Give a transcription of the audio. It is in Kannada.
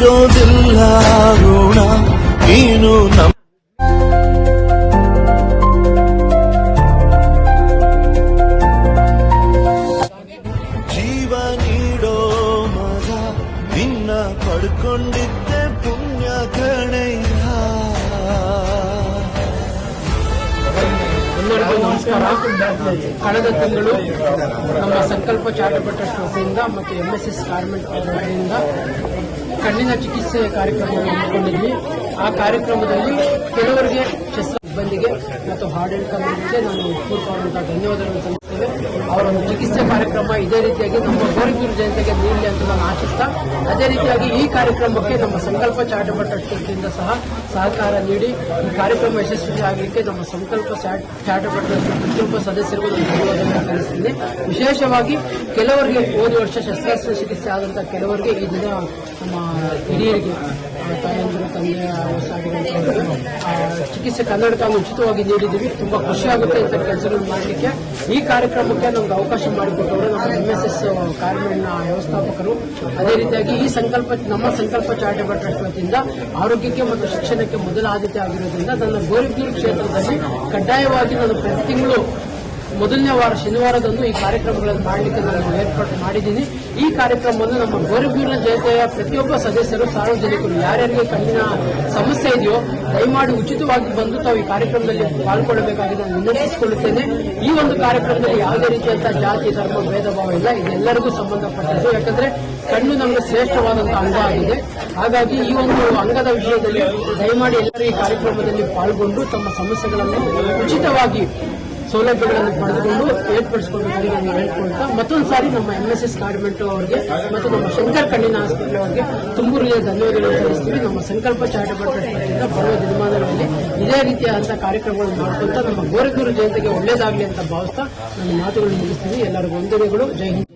ತೀರೋದಿಲ್ಲ ಋಣ ನೀನು ನಮ್ಮ ಜೀವ ನೀಡೋ ಮಗ ನಿನ್ನ ಪಡ್ಕೊಂಡಿದ್ದೆ ಪುಣ್ಯ ಕಣಯ್ಯ. ಎಲ್ಲರಿಗೂ ನಮಸ್ಕಾರ. ಕಳೆದ ತಿಂಗಳು ನಮ್ಮ ಸಂಕಲ್ಪ ಚಾರಿಟಬಲ್ ಟ್ರಸ್ಟ್ ವತಿಯಿಂದ ಮತ್ತು MSS ಗಾರ್ಮೆಂಟ್ ವತಿಯಿಂದ ಕಣ್ಣಿನ ಚಿಕಿತ್ಸೆ ಕಾರ್ಯಕ್ರಮವನ್ನು ಹಮ್ಮಿಕೊಂಡಿದ್ವಿ. ಆ ಕಾರ್ಯಕ್ರಮದಲ್ಲಿ ಕೆಲವರಿಗೆ ಸಿಬ್ಬಂದಿಗೆ ಮತ್ತು ಆಡಳಿತ ಮಂಡಳಿಗೆ ನಾನು ಪೂರ್ವಕವಾದಂತಹ ಧನ್ಯವಾದಗಳನ್ನು ಸಲ್ಲಿಸುತ್ತೇವೆ. ಅವರ ಒಂದು ಚಿಕಿತ್ಸೆ ಕಾರ್ಯಕ್ರಮ ಇದೇ ರೀತಿಯಾಗಿ ನಮ್ಮ ಗೋರಿಗೂರು ಜನತೆಗೆ ನೀಡಲಿ ಅಂತ ನಾನು ಆಶಿಸ್ತಾ, ಅದೇ ರೀತಿಯಾಗಿ ಈ ಕಾರ್ಯಕ್ರಮಕ್ಕೆ ನಮ್ಮ ಸಂಕಲ್ಪ ಚಾರಿಟಬಲ್ ಟ್ರಸ್ಟ್ ವತಿಯಿಂದ ಸಹ ಸಹಕಾರ ನೀಡಿ ಈ ಕಾರ್ಯಕ್ರಮ ಯಶಸ್ವಿಯಾಗಲಿಕ್ಕೆ ನಮ್ಮ ಸಂಕಲ್ಪ ಚಾರಿಟಬಲ್ ಟ್ರಸ್ಟ್ ಪ್ರತಿಯೊಬ್ಬ ಸದಸ್ಯರಿಗೂ ನಾನು ಧನ್ಯವಾದಗಳನ್ನು ಸಲ್ಲಿಸುತ್ತೇನೆ. ವಿಶೇಷವಾಗಿ ಕೆಲವರಿಗೆ ಹೋದ ವರ್ಷ ಶಸ್ತ್ರಾಸ್ತ್ರ ಚಿಕಿತ್ಸೆ ಆದಂತಹ ಕೆಲವರಿಗೆ ಈ ದಿನ ನಮ್ಮ ಹಿರಿಯರಿಗೆ ತಾಯಂದಿರು ತಂದೆಯ ವಯಸ್ಸಾಗಿರುವಂತವರಿಗೆ ಚಿಕಿತ್ಸೆ ಕನ್ನಡಕವನ್ನು ಉಚಿತವಾಗಿ ನೀಡಿದ್ದೀವಿ. ತುಂಬಾ ಖುಷಿಯಾಗುತ್ತೆ ಇಂಥ ಕೆಲಸಗಳನ್ನು ಮಾಡಲಿಕ್ಕೆ. ಈ ಕಾರ್ಯಕ್ರಮಕ್ಕೆ ನಮ್ಗೆ ಅವಕಾಶ ಮಾಡಿಕೊಟ್ಟವರು ನಮ್ಮ MSS ಗಾರ್ಮೆಂಟ್ನ ವ್ಯವಸ್ಥಾಪಕರು. ಅದೇ ರೀತಿಯಾಗಿ ಈ ನಮ್ಮ ಸಂಕಲ್ಪ ಚಾರಿಟಬಲ್ ಟ್ರಸ್ಟ್ ವತಿಯಿಂದ ಆರೋಗ್ಯಕ್ಕೆ ಮತ್ತು ಶಿಕ್ಷಣಕ್ಕೆ ಮೊದಲ ಆದ್ಯತೆ ಆಗಿರೋದ್ರಿಂದ ನನ್ನ ಗೋರಿಗೂರು ಕ್ಷೇತ್ರದಲ್ಲಿ ಕಡ್ಡಾಯವಾಗಿ ನಾನು ಪ್ರತಿ ತಿಂಗಳು ಮೊದಲನೇ ವಾರ ಶನಿವಾರದಂದು ಈ ಕಾರ್ಯಕ್ರಮಗಳನ್ನು ಮಾಡಲಿಕ್ಕೆ ನಾನು ಏರ್ಪಾಡು ಮಾಡಿದ್ದೀನಿ. ಈ ಕಾರ್ಯಕ್ರಮವನ್ನು ನಮ್ಮ ಗೋರಿಗೂರಿನ ಜನತೆಯ ಪ್ರತಿಯೊಬ್ಬ ಸದಸ್ಯರು, ಸಾರ್ವಜನಿಕರು ಯಾರ್ಯಾರಿಗೆ ಕಣ್ಣಿನ ಸಮಸ್ಯೆ ಇದೆಯೋ ದಯಮಾಡಿ ಉಚಿತವಾಗಿ ಬಂದು ತಾವು ಈ ಕಾರ್ಯಕ್ರಮದಲ್ಲಿ ಪಾಲ್ಗೊಳ್ಳಬೇಕಾಗಿ ನಾನು ವಿನಂತಿಸಿಕೊಳ್ಳುತ್ತೇನೆ. ಈ ಒಂದು ಕಾರ್ಯಕ್ರಮದಲ್ಲಿ ಯಾವುದೇ ರೀತಿಯಂತಹ ಜಾತಿ ಧರ್ಮ ಭೇದ ಭಾವ ಇಲ್ಲ, ಇದೆಲ್ಲರಿಗೂ ಸಂಬಂಧಪಟ್ಟದ್ದು. ಯಾಕಂದ್ರೆ ಕಣ್ಣು ನಮಗೆ ಶ್ರೇಷ್ಠವಾದಂತಹ ಅಂಗ ಆಗಿದೆ. ಹಾಗಾಗಿ ಈ ಒಂದು ಅಂಗದ ವಿಷಯದಲ್ಲಿ ದಯಮಾಡಿ ಎಲ್ಲರೂ ಈ ಕಾರ್ಯಕ್ರಮದಲ್ಲಿ ಪಾಲ್ಗೊಂಡು ತಮ್ಮ ಸಮಸ್ಯೆಗಳನ್ನು ಉಚಿತವಾಗಿ ಸೌಲಭ್ಯಗಳನ್ನು ಪಡೆದುಕೊಂಡು ಏರ್ಪಡಿಸಿಕೊಳ್ಳಬೇಕಾಗಿ ನಾನು ಹೇಳ್ಕೊಳ್ತಾ ಮತ್ತೊಂದು ಸಾರಿ ನಮ್ಮ MSS ಗಾರ್ಮೆಂಟ್ ಅವರಿಗೆ ಮತ್ತು ನಮ್ಮ ಶಂಕರ್ ಕಣ್ಣಿನ ಆಸ್ಪತ್ರೆ ಅವರಿಗೆ ತುಂಬೂರಿಯ ಧನ್ಯವಾದಗಳನ್ನು ಸಲ್ಲಿಸ್ತೀವಿ. ನಮ್ಮ ಸಂಕಲ್ಪ ಚಾರಿಟಬಲ್ ಟ್ರಸ್ಟ್ ಬರುವ ದಿನಮಾನಗಳಲ್ಲಿ ಇದೇ ರೀತಿಯಾದಂತಹ ಕಾರ್ಯಕ್ರಮಗಳನ್ನು ಮಾಡಿಕೊಂತ ನಮ್ಮ ಗೋರಿಗೂರು ಜನತೆಗೆ ಒಳ್ಳೆಯದಾಗಲಿ ಅಂತ ಭಾವಿಸ್ತಾ ನನ್ನ ಮಾತುಗಳನ್ನು ಮುಗಿಸ್ತೀನಿ. ಎಲ್ಲರಿಗೂ ವಂದನೆಗಳು. ಜೈ ಹಿಂದ್.